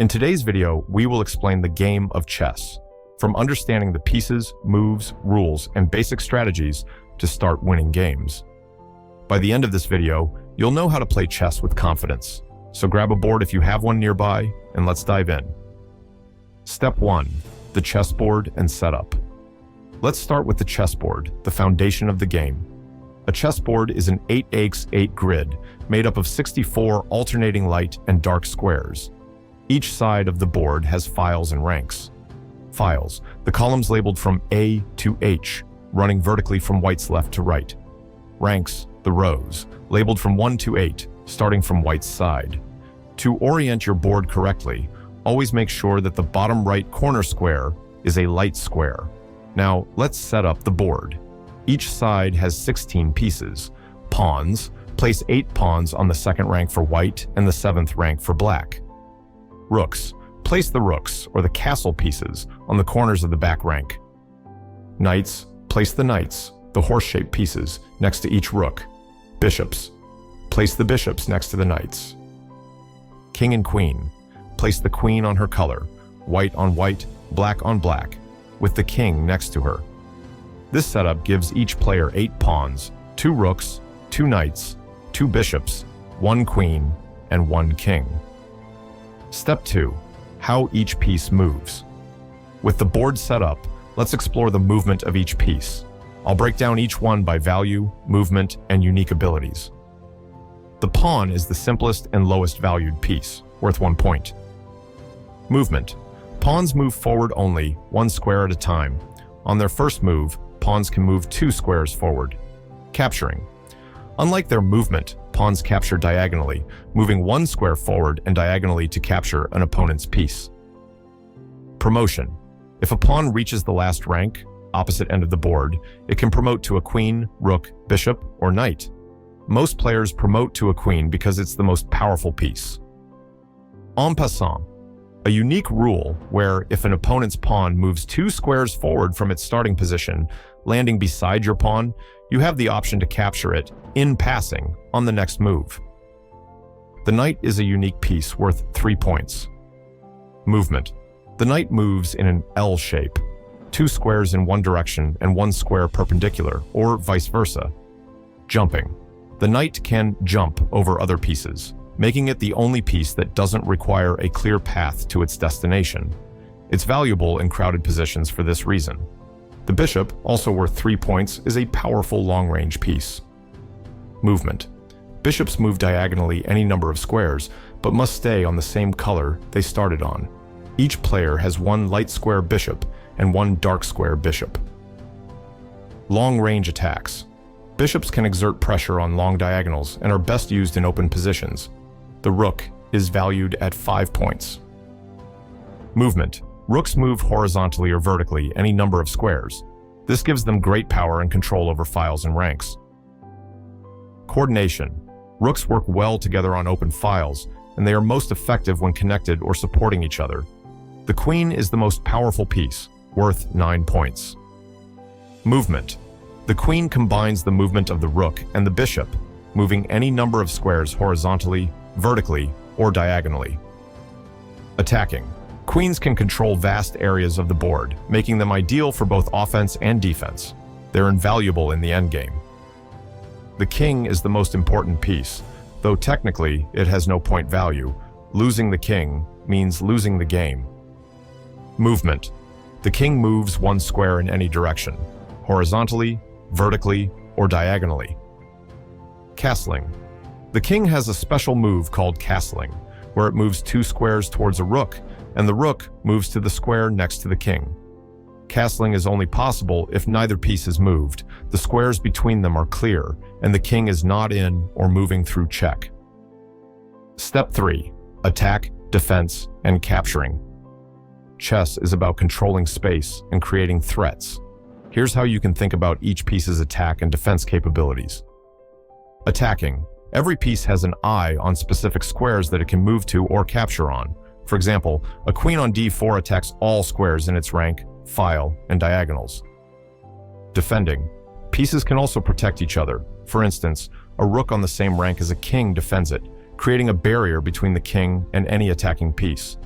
In today's video, we will explain the game of chess, from understanding the pieces, moves, rules, and basic strategies to start winning games. By the end of this video, you'll know how to play chess with confidence. So grab a board if you have one nearby, and let's dive in. Step 1. The chessboard and setup. Let's start with the chessboard, the foundation of the game. A chessboard is an 8x8 grid made up of 64 alternating light and dark squares. Each side of the board has files and ranks. Files, the columns labeled from A to H, running vertically from white's left to right. Ranks, the rows, labeled from 1 to 8, starting from white's side. To orient your board correctly, always make sure that the bottom right corner square is a light square. Now, let's set up the board. Each side has 16 pieces. Pawns, place 8 pawns on the second rank for white and the 7th rank for black. Rooks, place the rooks, or the castle pieces, on the corners of the back rank. Knights, place the knights, the horse-shaped pieces, next to each rook. Bishops, place the bishops next to the knights. King and queen, place the queen on her color, white on white, black on black, with the king next to her. This setup gives each player 8 pawns, 2 rooks, 2 knights, 2 bishops, 1 queen, and 1 king. Step 2. How each piece moves. With the board set up, let's explore the movement of each piece. I'll break down each one by value, movement, and unique abilities. The pawn is the simplest and lowest valued piece, worth 1 point. Movement. Pawns move forward only, 1 square at a time. On their first move, pawns can move 2 squares forward. Capturing. Unlike their movement, pawns capture diagonally, moving 1 square forward and diagonally to capture an opponent's piece. Promotion. If a pawn reaches the last rank, opposite end of the board, it can promote to a queen, rook, bishop, or knight. Most players promote to a queen because it's the most powerful piece. En passant. A unique rule where if an opponent's pawn moves 2 squares forward from its starting position, landing beside your pawn, you have the option to capture it in passing on the next move. The knight is a unique piece worth 3 points. Movement. The knight moves in an L shape, 2 squares in one direction and 1 square perpendicular, or vice versa. Jumping. The knight can jump over other pieces, making it the only piece that doesn't require a clear path to its destination. It's valuable in crowded positions for this reason. The bishop, also worth 3 points, is a powerful long-range piece. Movement. Bishops move diagonally any number of squares, but must stay on the same color they started on. Each player has 1 light square bishop and 1 dark square bishop. Long-range attacks. Bishops can exert pressure on long diagonals and are best used in open positions. The rook is valued at 5 points. Movement. Rooks move horizontally or vertically any number of squares. This gives them great power and control over files and ranks. Coordination. Rooks work well together on open files, and they are most effective when connected or supporting each other. The queen is the most powerful piece, worth 9 points. Movement. The queen combines the movement of the rook and the bishop, moving any number of squares horizontally, vertically, or diagonally. Attacking. Queens can control vast areas of the board, making them ideal for both offense and defense. They're invaluable in the endgame. The king is the most important piece, though technically it has no point value. Losing the king means losing the game. Movement. The king moves 1 square in any direction, horizontally, vertically, or diagonally. Castling. The king has a special move called castling, where it moves 2 squares towards a rook, and the rook moves to the square next to the king. Castling is only possible if neither piece is moved, the squares between them are clear, and the king is not in or moving through check. Step 3. Attack, defense, and capturing. Chess is about controlling space and creating threats. Here's how you can think about each piece's attack and defense capabilities. Attacking. Every piece has an eye on specific squares that it can move to or capture on. For example, a queen on d4 attacks all squares in its rank, file, and diagonals. Defending. Pieces can also protect each other. For instance, a rook on the same rank as a king defends it, creating a barrier between the king and any attacking piece.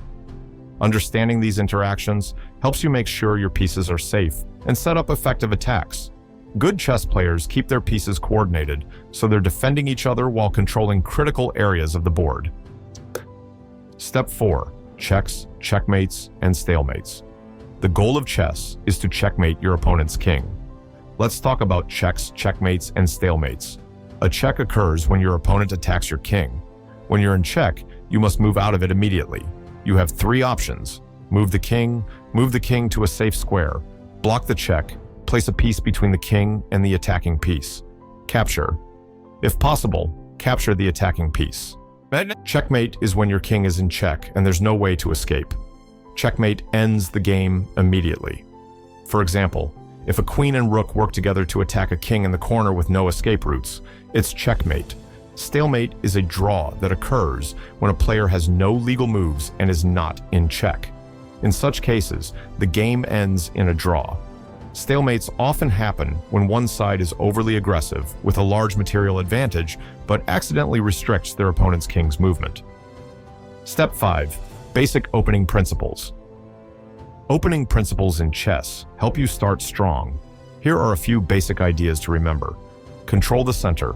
Understanding these interactions helps you make sure your pieces are safe and set up effective attacks. Good chess players keep their pieces coordinated, so they're defending each other while controlling critical areas of the board. Step 4. Checks, checkmates, and stalemates. The goal of chess is to checkmate your opponent's king. Let's talk about checks, checkmates, and stalemates. A check occurs when your opponent attacks your king. When you're in check, you must move out of it immediately. You have 3 options. Move the king to a safe square, block the check, place a piece between the king and the attacking piece. Capture. If possible, capture the attacking piece. Checkmate is when your king is in check and there's no way to escape. Checkmate ends the game immediately. For example, if a queen and rook work together to attack a king in the corner with no escape routes, it's checkmate. Stalemate is a draw that occurs when a player has no legal moves and is not in check. In such cases, the game ends in a draw. Stalemates often happen when one side is overly aggressive with a large material advantage, but accidentally restricts their opponent's king's movement. Step 5. Basic opening principles. Opening principles in chess help you start strong. Here are a few basic ideas to remember. Control the center.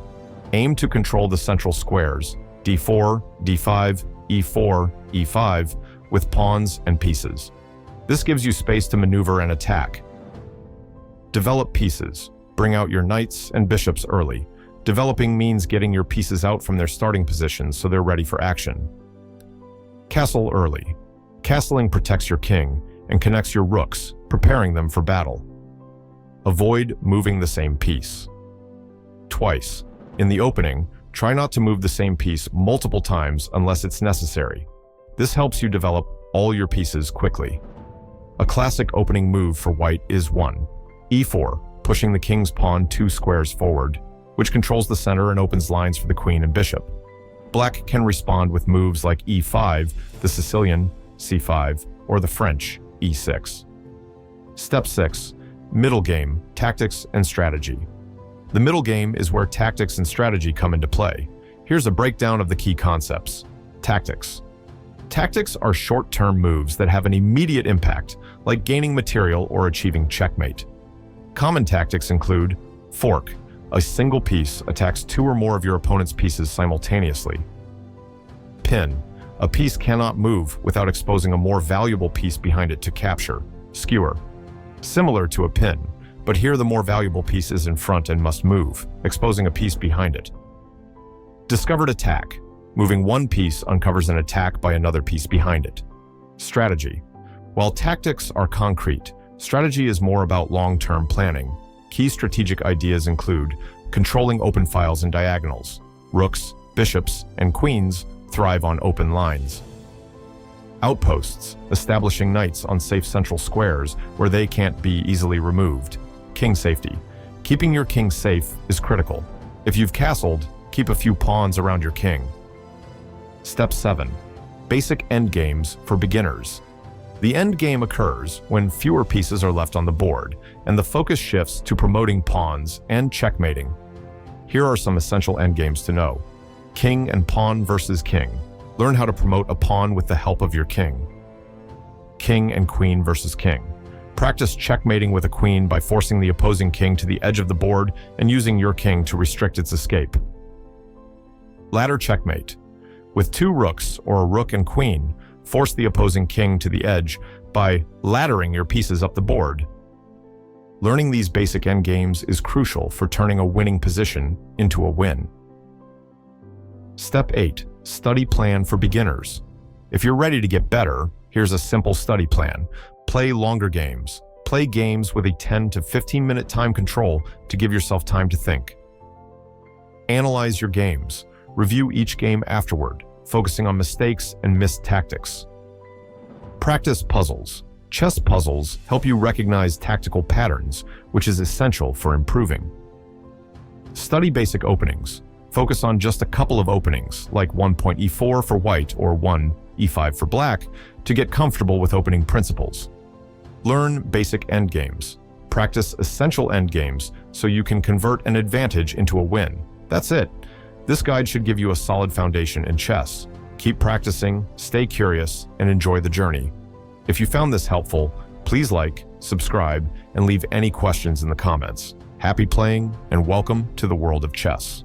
Aim to control the central squares, d4, d5, e4, e5, with pawns and pieces. This gives you space to maneuver and attack. Develop pieces. Bring out your knights and bishops early. Developing means getting your pieces out from their starting positions so they're ready for action. Castle early. Castling protects your king and connects your rooks, preparing them for battle. Avoid moving the same piece. Twice. In the opening, try not to move the same piece multiple times unless it's necessary. This helps you develop all your pieces quickly. A classic opening move for white is 1. e4, pushing the king's pawn 2 squares forward, which controls the center and opens lines for the queen and bishop. Black can respond with moves like e5, the Sicilian, c5, or the French, e6. Step 6. Middle game, tactics and strategy. The middle game is where tactics and strategy come into play. Here's a breakdown of the key concepts. Tactics. Tactics are short-term moves that have an immediate impact, like gaining material or achieving checkmate. Common tactics include fork. A single piece attacks 2 or more of your opponent's pieces simultaneously. Pin. A piece cannot move without exposing a more valuable piece behind it to capture. Skewer. Similar to a pin, but here the more valuable piece is in front and must move, exposing a piece behind it. Discovered attack. Moving one piece uncovers an attack by another piece behind it. Strategy. While tactics are concrete, strategy is more about long-term planning. Key strategic ideas include controlling open files and diagonals. Rooks, bishops, and queens thrive on open lines. Outposts, establishing knights on safe central squares where they can't be easily removed. King safety. Keeping your king safe is critical. If you've castled, keep a few pawns around your king. Step 7. Basic endgames for beginners. The endgame occurs when fewer pieces are left on the board, and the focus shifts to promoting pawns and checkmating. Here are some essential endgames to know. King and pawn versus king. Learn how to promote a pawn with the help of your king. King and queen versus king. Practice checkmating with a queen by forcing the opposing king to the edge of the board and using your king to restrict its escape. Ladder checkmate. With 2 rooks or a rook and queen, force the opposing king to the edge by laddering your pieces up the board. Learning these basic endgames is crucial for turning a winning position into a win. Step 8. Study plan for beginners. If you're ready to get better, here's a simple study plan. Play longer games. Play games with a 10 to 15-minute time control to give yourself time to think. Analyze your games. Review each game afterward, focusing on mistakes and missed tactics. Practice puzzles. Chess puzzles help you recognize tactical patterns, which is essential for improving. Study basic openings. Focus on just a couple of openings, like 1 point e4 for white or 1 e5 for black, to get comfortable with opening principles. Learn basic endgames. Practice essential endgames so you can convert an advantage into a win. That's it. This guide should give you a solid foundation in chess. Keep practicing, stay curious, and enjoy the journey. If you found this helpful, please like, subscribe, and leave any questions in the comments. Happy playing, and welcome to the world of chess.